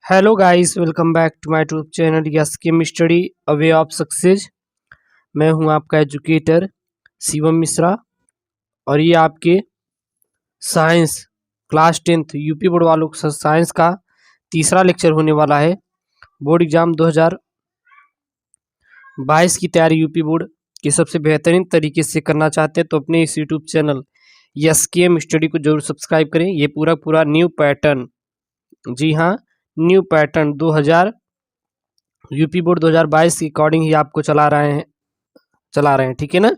Hello guys, welcome back to my YouTube channel yes chem study a way of success. मैं हूं आपका educator Shivam Mishra और ये आपके science class 10th UP board वालों को साइंस का तीसरा लेक्चर होने वाला है। बोर्ड एग्जाम 2022 की तैयारी यूपी बोर्ड के सबसे बेहतरीन तरीके से करना चाहते हैं तो अपने इस YouTube channel yes chem study को जरूर सब्सक्राइब करें। ये पूरा न्यू पैटर्न, जी हाँ, न्यू पैटर्न 2000 यूपी बोर्ड 2022 के अकॉर्डिंग ही आपको चला रहे हैं, ठीक है ना।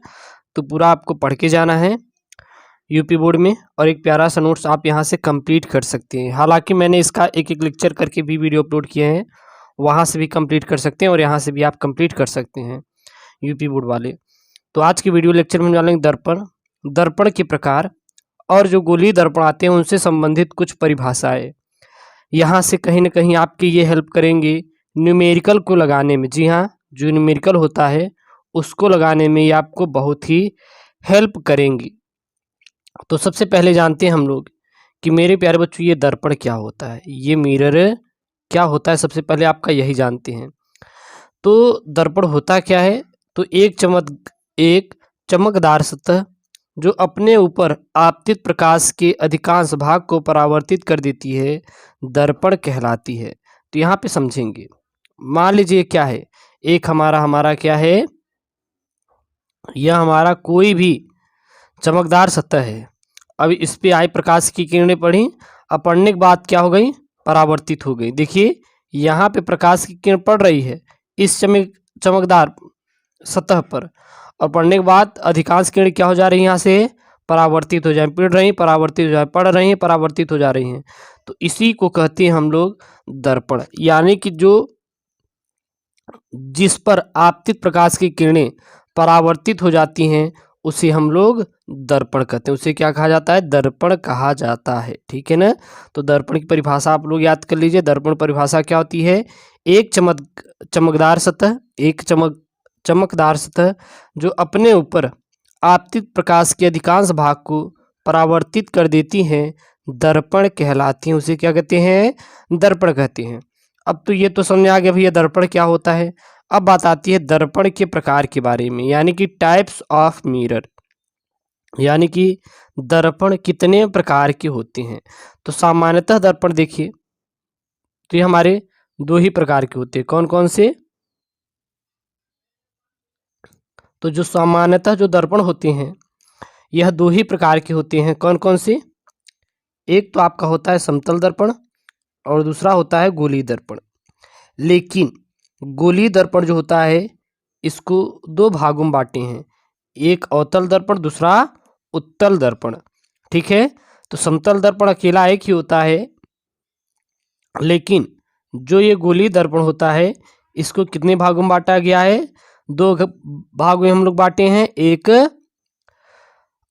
तो पूरा आपको पढ़ के जाना है यूपी बोर्ड में और एक प्यारा सा नोट्स आप यहाँ से कंप्लीट कर सकते हैं। हालांकि मैंने इसका एक एक लेक्चर करके भी वीडियो अपलोड किए हैं, वहाँ से भी कंप्लीट कर सकते हैं और यहाँ से भी आप कंप्लीट कर सकते हैं यूपी बोर्ड वाले। तो आज की वीडियो लेक्चर में जानेंगे दर्पण के प्रकार और जो गोलीय दर्पण आते हैं उनसे संबंधित कुछ परिभाषाएं। यहाँ से कहीं ना कहीं आपकी ये हेल्प करेंगे न्यूमेरिकल को लगाने में। जी हाँ, जो न्यूमेरिकल होता है उसको लगाने में ये आपको बहुत ही हेल्प करेंगी। तो सबसे पहले जानते हैं हम लोग कि मेरे प्यारे बच्चों ये दर्पण क्या होता है, ये मिरर क्या होता है। सबसे पहले आपका यही जानते हैं। तो दर्पण होता क्या है, तो एक चमकदार सतह जो अपने ऊपर आपतित प्रकाश के अधिकांश भाग को परावर्तित कर देती है दर्पण कहलाती है। तो यहाँ पे समझेंगे, मान लीजिए क्या है, एक हमारा क्या है, यह हमारा कोई भी चमकदार सतह है। अब इस पे आई प्रकाश की किरणें पड़ी, अब पड़ने के बाद क्या हो गई, परावर्तित हो गई। देखिए यहाँ पे प्रकाश की किरण पड़ रही है इस चमकदार सतह पर और पढ़ने के बाद अधिकांश किरण क्या हो जा रही है, यहाँ से परावर्तित हो जाए, पड़ रही, परावर्तित हो जाए, पड़ रही हैं, परावर्तित हो जा रही हैं। तो इसी को कहते हैं हम लोग दर्पण, यानी कि जो जिस पर आपतित प्रकाश की किरणें परावर्तित हो जाती हैं उसे हम लोग दर्पण कहते हैं। उसे क्या कहा जाता है, दर्पण कहा जाता है, ठीक है ना। तो दर्पण की परिभाषा आप लोग याद कर लीजिए। दर्पण परिभाषा क्या होती है, एक चमकदार सतह जो अपने ऊपर आपतित प्रकाश के अधिकांश भाग को परावर्तित कर देती हैं दर्पण कहलाती हैं। उसे क्या कहते हैं, दर्पण कहते हैं। अब तो ये तो समझ आ गया भैया दर्पण क्या होता है। अब बात आती है दर्पण के प्रकार के बारे में, यानी कि टाइप्स ऑफ मिरर, यानी कि दर्पण कितने प्रकार के होते हैं। तो सामान्यतः दर्पण देखिए तो ये हमारे दो ही प्रकार के होते हैं। कौन कौन से, तो जो सामान्यतः जो दर्पण होते हैं यह दो ही प्रकार के होते हैं। कौन कौन से, एक तो आपका होता है समतल दर्पण और दूसरा होता है गोलीय दर्पण। लेकिन गोलीय दर्पण जो होता है इसको दो भागों में बांटे हैं, एक अवतल दर्पण, दूसरा उत्तल दर्पण, ठीक है। तो समतल दर्पण अकेला एक ही होता है, लेकिन जो ये गोलीय दर्पण होता है इसको कितने भागों में बांटा गया है, दो भाग में हम लोग बांटे हैं, एक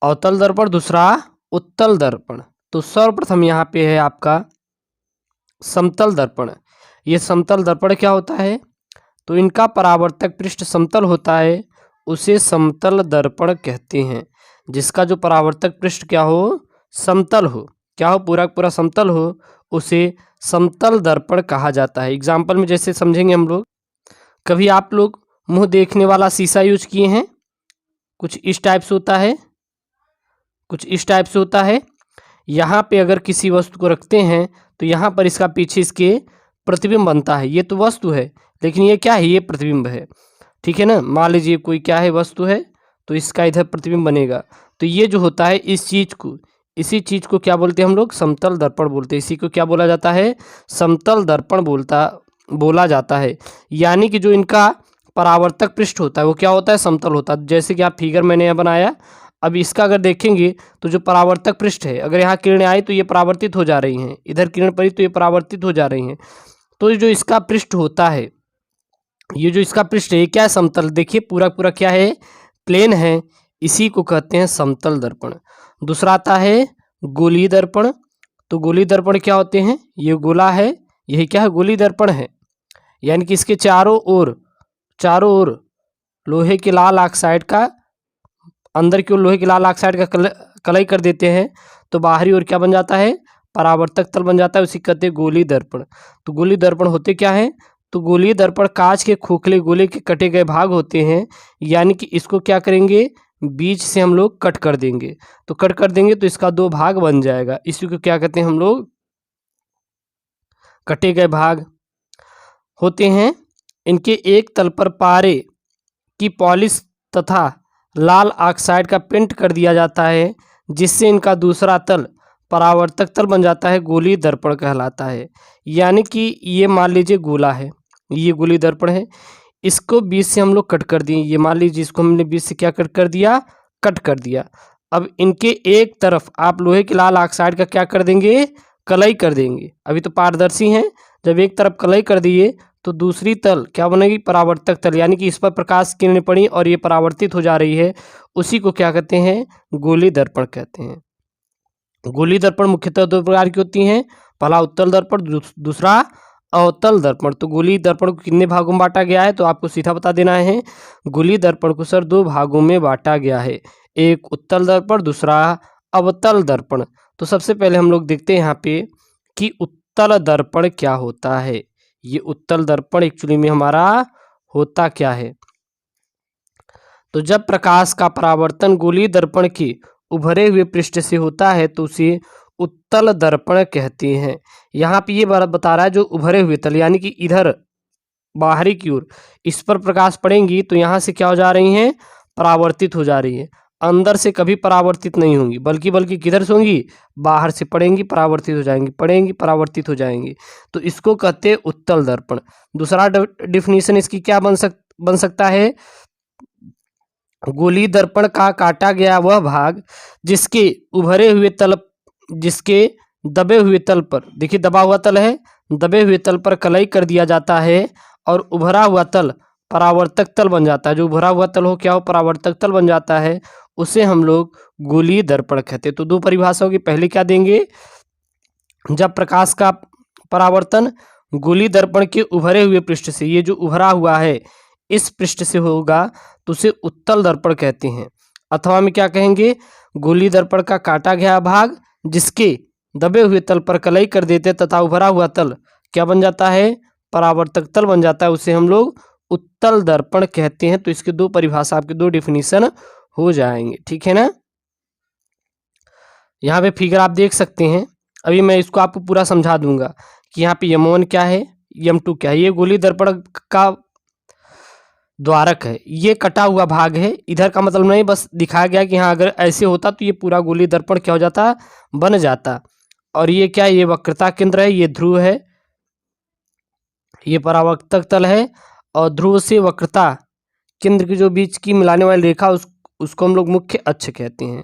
अवतल दर्पण, दूसरा उत्तल दर्पण। तो सर्वप्रथम यहाँ पे है आपका समतल दर्पण। ये समतल दर्पण क्या होता है, तो इनका परावर्तक पृष्ठ समतल होता है, उसे समतल दर्पण कहते हैं। जिसका जो परावर्तक पृष्ठ क्या हो, समतल हो, क्या हो, पूरा समतल हो, उसे समतल दर्पण कहा जाता है। एग्जाम्पल में जैसे समझेंगे हम लोग, कभी आप लोग मुंह देखने वाला शीशा यूज किए हैं, कुछ इस टाइप से होता है, कुछ इस टाइप से होता है। यहाँ पे अगर किसी वस्तु को रखते हैं तो यहाँ पर इसका पीछे इसके प्रतिबिंब बनता है। ये तो वस्तु है लेकिन ये क्या है, ये प्रतिबिंब है, ठीक है ना। मान लीजिए कोई क्या है, वस्तु है, तो इसका इधर प्रतिबिंब बनेगा। तो ये जो होता है इसी चीज को क्या बोलते हैं हम लोग, समतल दर्पण बोलते हैं। इसी को क्या बोला जाता है, समतल दर्पण बोला जाता है। यानी कि जो इनका परावर्तक पृष्ठ होता है वो क्या होता है, समतल होता है। जैसे कि आप फिगर मैंने यहाँ बनाया, अब इसका अगर देखेंगे तो जो परावर्तक पृष्ठ है, अगर यहाँ किरणें आई तो ये परावर्तित हो जा रही हैं, इधर किरण पड़ी तो ये परावर्तित हो जा रही हैं। तो जो इसका पृष्ठ होता है, ये जो इसका पृष्ठ है ये क्या है, समतल। देखिए पूरा क्या है, प्लेन है, इसी को कहते हैं समतल दर्पण। दूसरा आता है गोलीय दर्पण। तो गोलीय दर्पण क्या होते हैं, ये गोला है, यही क्या है, गोलीय दर्पण है। यानी कि इसके चारों ओर लोहे के लाल ऑक्साइड का, अंदर की ओर लोहे के लाल ऑक्साइड का कलई कर देते हैं, तो बाहरी ओर क्या बन जाता है, परावर्तक तल बन जाता है, उसी कहते हैं गोलीय दर्पण। तो गोलीय दर्पण होते क्या है? तो गोलीय दर्पण कांच के खोखले गोले के कटे गए भाग होते हैं, यानी कि इसको क्या करेंगे, बीच से हम लोग कट कर देंगे। तो कट कर देंगे तो इसका दो भाग बन जाएगा, इसी को क्या कहते हैं हम लोग, कटे गए भाग होते हैं। इनके एक तल पर पारे की पॉलिश तथा लाल ऑक्साइड का पेंट कर दिया जाता है, जिससे इनका दूसरा तल परावर्तक तल बन जाता है, गोलीय दर्पण कहलाता है। यानी कि ये मान लीजिए गोला है, ये गोलीय दर्पण है, इसको बीच से हम लोग कट कर दिए। ये मान लीजिए इसको हमने बीच से क्या कट कर दिया, कट कर दिया। अब इनके एक तरफ आप लोहे के लाल ऑक्साइड का क्या कर देंगे, कलई कर देंगे। अभी तो पारदर्शी हैं, जब एक तरफ कलई कर दिए तो दूसरी तल क्या बनेगी, परावर्तक तल, यानी कि इस पर प्रकाश किरणें पड़ी और ये परावर्तित हो जा रही है, उसी को क्या कहते हैं, गोलीय दर्पण कहते हैं। गोलीय दर्पण मुख्यतः दो प्रकार की होती हैं, पहला उत्तल दर्पण, दूसरा अवतल दर्पण। तो गोलीय दर्पण को कितने भागों में बांटा गया है, तो आपको सीधा बता देना है, गोलीय दर्पण को सर दो भागों में बांटा गया है, एक उत्तल दर्पण, दूसरा अवतल दर्पण। तो सबसे पहले हम लोग देखते हैं यहाँ पे कि उत्तल दर्पण क्या होता है। ये उत्तल दर्पण एक्चुअली में हमारा होता क्या है। तो जब प्रकाश का परावर्तन गोलीय दर्पण के उभरे हुए पृष्ठ से होता है तो उसे उत्तल दर्पण कहते हैं। यहाँ पे ये बता रहा है जो उभरे हुए तल, यानी कि इधर बाहरी की ओर इस पर प्रकाश पड़ेंगी तो यहाँ से क्या हो जा रही हैं, परावर्तित हो जा रही है। अंदर से कभी परावर्तित नहीं होंगी, बल्कि किधर से होंगी, बाहर से पड़ेंगी, परावर्तित हो जाएंगी, पड़ेंगी, परावर्तित हो जाएंगी। तो इसको कहते हैं उत्तल दर्पण। दूसरा डिफिनीशन इसकी क्या बन सकता है, गोलीय दर्पण का काटा गया वह भाग जिसके उभरे हुए तल, जिसके दबे हुए तल पर, देखिए दबा हुआ तल है, दबे हुए तल पर कलई कर दिया जाता है और उभरा हुआ तल परावर्तक तल बन जाता है। जो उभरा हुआ तल हो क्या हो, परावर्तक तल बन जाता है, उसे हम लोग गोलीय दर्पण कहते हैं। तो दो परिभाषा होगी, पहले क्या देंगे, जब प्रकाश का परावर्तन गोलीय दर्पण के उभरे हुए पृष्ठ से, ये जो उभरा हुआ है इस पृष्ठ से होगा तो उसे उत्तल दर्पण कहते हैं। अथवा में क्या कहेंगे, गोलीय दर्पण का काटा गया भाग जिसके दबे हुए तल पर कलई कर देते तथा उभरा हुआ तल क्या बन जाता है, परावर्तक तल बन जाता है, उसे हम लोग उत्तल दर्पण कहते हैं। तो इसके दो परिभाषा, आपके दो डिफिनीशन हो जाएंगे, ठीक है ना। यहाँ पे फिगर आप देख सकते हैं, अभी मैं इसको आपको पूरा समझा दूंगा कि यहाँ पे M1 क्या है, M2 क्या है। ये गोलीय दर्पण का द्वारक है, ये कटा हुआ भाग है, इधर का मतलब नहीं, बस दिखाया गया कि हाँ अगर ऐसे होता तो ये पूरा गोलीय दर्पण क्या हो जाता, बन जाता। और ये क्या है, ये वक्रता केंद्र है, ये ध्रुव है, ये परावर्तक तल है, और ध्रुव से वक्रता केंद्र के जो बीच की मिलाने वाली रेखा उसको हम लोग मुख्य अक्ष कहते हैं।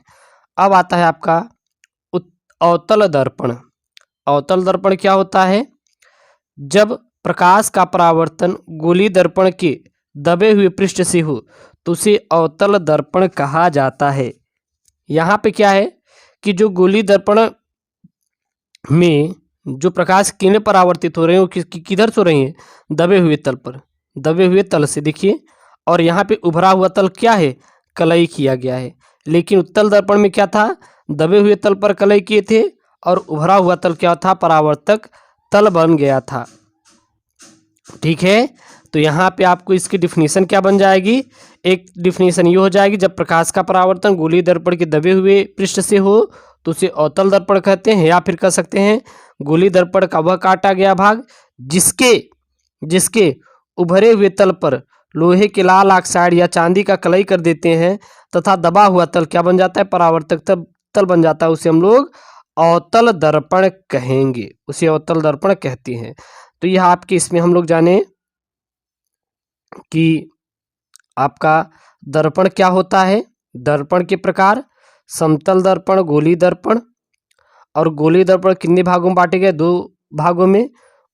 अब आता है आपका अवतल दर्पण। अवतल दर्पण क्या होता है, जब प्रकाश का परावर्तन गोलीय दर्पण के दबे हुए पृष्ठ से हो तो उसे अवतल दर्पण कहा जाता है। यहाँ पे क्या है कि जो गोलीय दर्पण में जो प्रकाश किरणें परावर्तित हो रही हैं वो किधर से हो रही हैं, दबे हुए तल पर, दबे हुए तल से, देखिए। और यहाँ पे उभरा हुआ तल क्या है, कलई किया गया है। लेकिन उत्तल दर्पण में क्या था, दबे हुए तल पर कलई किए थे और उभरा हुआ तल क्या था, परावर्तक तल बन गया था, ठीक है। तो यहाँ पे आपको इसकी डिफिनीशन क्या बन जाएगी, एक डिफिनीशन ये हो जाएगी, जब प्रकाश का परावर्तन गोलीय दर्पण के दबे हुए पृष्ठ से हो तो उसे अवतल दर्पण कहते हैं, या फिर कह सकते हैं गोलीय दर्पण का वह काटा गया भाग जिसके उभरे हुए तल पर लोहे के लाल ऑक्साइड या चांदी का कलई कर देते हैं तथा दबा हुआ तल क्या बन जाता है, परावर्तक तल बन जाता है, उसे हम लोग अवतल दर्पण कहेंगे, उसे अवतल दर्पण कहते हैं। तो यह आपके इसमें हम लोग जाने कि आपका दर्पण क्या होता है, दर्पण के प्रकार, समतल दर्पण, गोलीय दर्पण। और गोलीय दर्पण कितने भागों में बांटे गए, दो भागों में,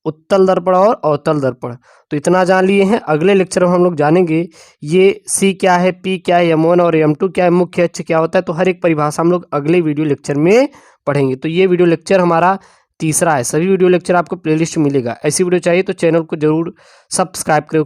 उत्तल दर्पण और अवतल दर्पण। तो इतना जान लिए हैं। अगले लेक्चर में हम लोग जानेंगे ये C क्या है, P क्या है, M1 और M2 क्या है, मुख्य अक्ष क्या होता है। तो हर एक परिभाषा हम लोग अगले वीडियो लेक्चर में पढ़ेंगे। तो ये वीडियो लेक्चर हमारा तीसरा है। सभी वीडियो लेक्चर आपको प्लेलिस्ट में मिलेगा। ऐसी वीडियो चाहिए तो चैनल को जरूर सब्सक्राइब करें।